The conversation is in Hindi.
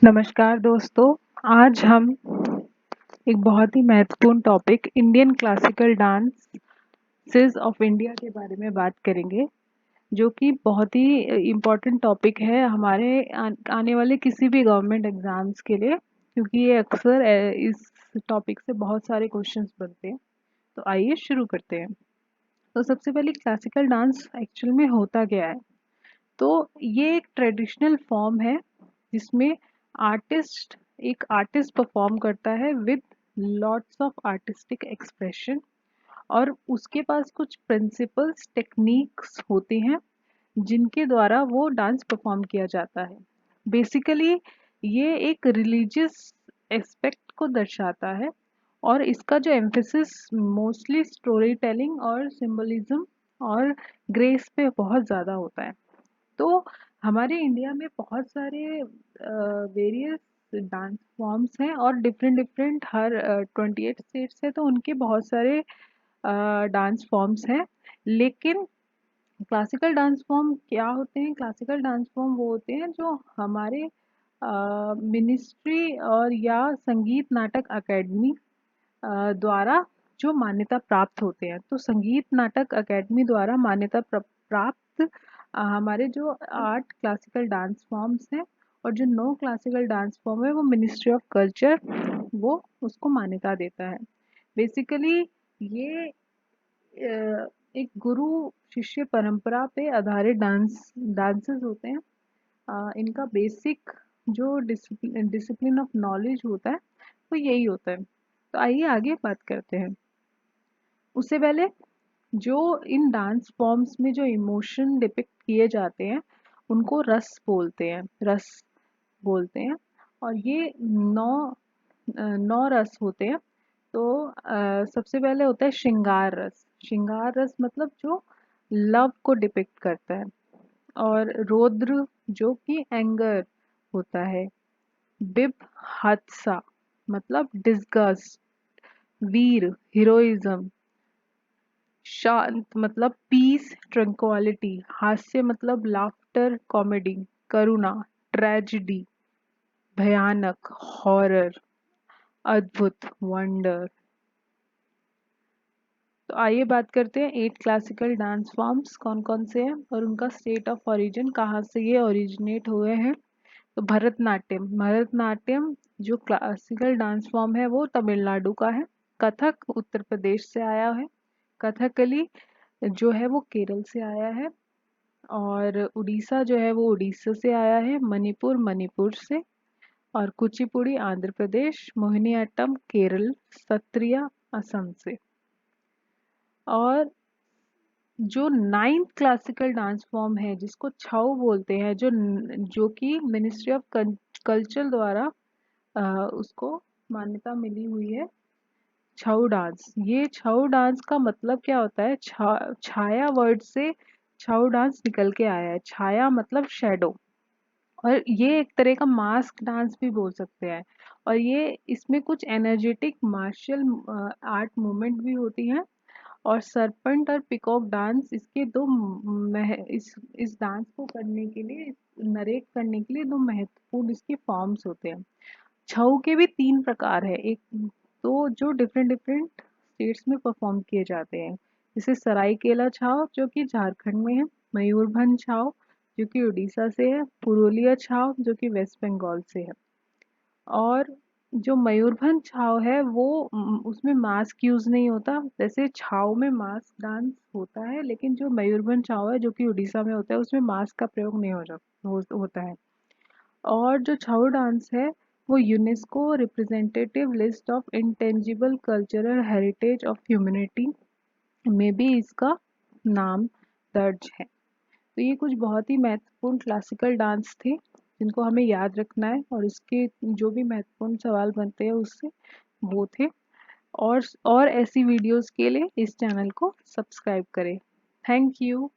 नमस्कार दोस्तों। आज हम एक बहुत ही महत्वपूर्ण topic Indian classical dances of India के बारे में बात करेंगे, जो कि बहुत ही इम्पोर्टेंट टॉपिक है हमारे आने वाले किसी भी गवर्नमेंट एग्जाम्स के लिए, क्योंकि ये अक्सर इस टॉपिक से बहुत सारे क्वेश्चंस बनते हैं। तो आइए शुरू करते हैं। तो सबसे पहले क्लासिकल डांस एक्चुअल में होता क्या है। तो ये एक ट्रेडिशनल फॉर्म है जिसमें एक आर्टिस्ट परफॉर्म करता है with lots of artistic expression, और उसके पास कुछ प्रिंसिपल्स टेक्निक्स होती हैं जिनके द्वारा वो डांस परफॉर्म किया जाता है। बेसिकली ये एक रिलीजियस एस्पेक्ट को दर्शाता है, और इसका जो एम्फेसिस मोस्टली स्टोरी टेलिंग और सिंबलिज्म और ग्रेस पे बहुत ज़्यादा होता है। तो हमारे इंडिया में बहुत सारे वेरियस डांस फॉर्म्स हैं, और डिफरेंट डिफरेंट हर 28 स्टेट्स है, तो उनके बहुत सारे डांस फॉर्म्स हैं। लेकिन क्लासिकल डांस फॉर्म क्या होते हैं? क्लासिकल डांस फॉर्म वो होते हैं जो हमारे मिनिस्ट्री और या संगीत नाटक अकेडमी द्वारा जो मान्यता प्राप्त होते हैं। तो संगीत नाटक अकेडमी द्वारा मान्यता प्राप्त हमारे जो 8 क्लासिकल डांस फॉर्म्स हैं, और जो 9 क्लासिकल डांस फॉर्म है वो मिनिस्ट्री ऑफ कल्चर वो उसको मान्यता देता है। बेसिकली ये एक गुरु शिष्य परंपरा पे आधारित डांसेस होते हैं। इनका बेसिक जो डिसिप्लिन ऑफ नॉलेज होता है वो यही होता है। तो आइए आगे बात करते हैं। उससे पहले जो इन डांस फॉर्म्स में जो इमोशन डिपिक्ट किए जाते हैं उनको रस बोलते हैं, और ये नौ रस होते हैं। तो सबसे पहले होता है श्रृंगार रस। श्रृंगार रस मतलब जो लव को डिपिक्ट करता है। और रौद्र जो कि एंगर होता है। बिभत्सा मतलब डिस्गस्ट। वीर हीरोइज्म। शांत मतलब पीस ट्रंक्वालिटी। हास्य मतलब लाफ्टर कॉमेडी। करुणा ट्रेजेडी। भयानक हॉरर। अद्भुत वंडर। तो आइए बात करते हैं 8 क्लासिकल डांस फॉर्म्स कौन कौन से हैं और उनका स्टेट ऑफ ओरिजिन, कहाँ से ये ओरिजिनेट हुए हैं। तो भरतनाट्यम जो क्लासिकल डांस फॉर्म है वो तमिलनाडु का है। कथक उत्तर प्रदेश से आया है। कथकली जो है वो केरल से आया है। और उड़ीसा जो है वो उड़ीसा से आया है। मणिपुर मणिपुर से। और कुचिपुड़ी आंध्र प्रदेश। मोहिनीअट्टम केरल। सत्रिया असम से। और जो 9th क्लासिकल डांस फॉर्म है जिसको छऊ बोलते हैं, जो कि मिनिस्ट्री ऑफ कल्चर द्वारा उसको मान्यता मिली हुई है। छऊ डांस, ये छऊ डांस का मतलब क्या होता है? छाया वर्ड से छऊ डांस निकल के आया है। छाया मतलब शेडो, और ये एक तरह का मास्क डांस भी बोल सकते हैं। और ये इसमें कुछ एनर्जेटिक मार्शल आर्ट मूवमेंट भी होती हैं। और सरपंट और पिकॉक डांस इसके दो इस डांस को करने के लिए, नरेट करने के लिए दो महत्वपूर्ण इसके फॉर्म्स होते हैं। छऊ के भी 3 प्रकार है। एक तो जो डिफरेंट डिफरेंट स्टेट्स में परफॉर्म किए जाते हैं, जैसे सरायकेला छाव जो कि झारखंड में है। मयूरभंज छाव जो कि उड़ीसा से है। पुरुलिया छाव जो कि वेस्ट बंगाल से है। और जो मयूरभंज छाव है वो उसमें मास्क यूज नहीं होता। जैसे छाव में मास्क डांस होता है, लेकिन जो मयूरभंज छाव है जो कि उड़ीसा में होता है उसमें मास्क का प्रयोग नहीं होता है। और जो छाऊ डांस है वो UNESCO representative list of intangible cultural heritage of humanity में भी इसका नाम दर्ज है। तो ये कुछ बहुत ही महत्वपूर्ण क्लासिकल डांस थे जिनको हमें याद रखना है, और इसके जो भी महत्वपूर्ण सवाल बनते हैं उससे वो थे। और ऐसी वीडियोस के लिए इस चैनल को सब्सक्राइब करें। Thank you.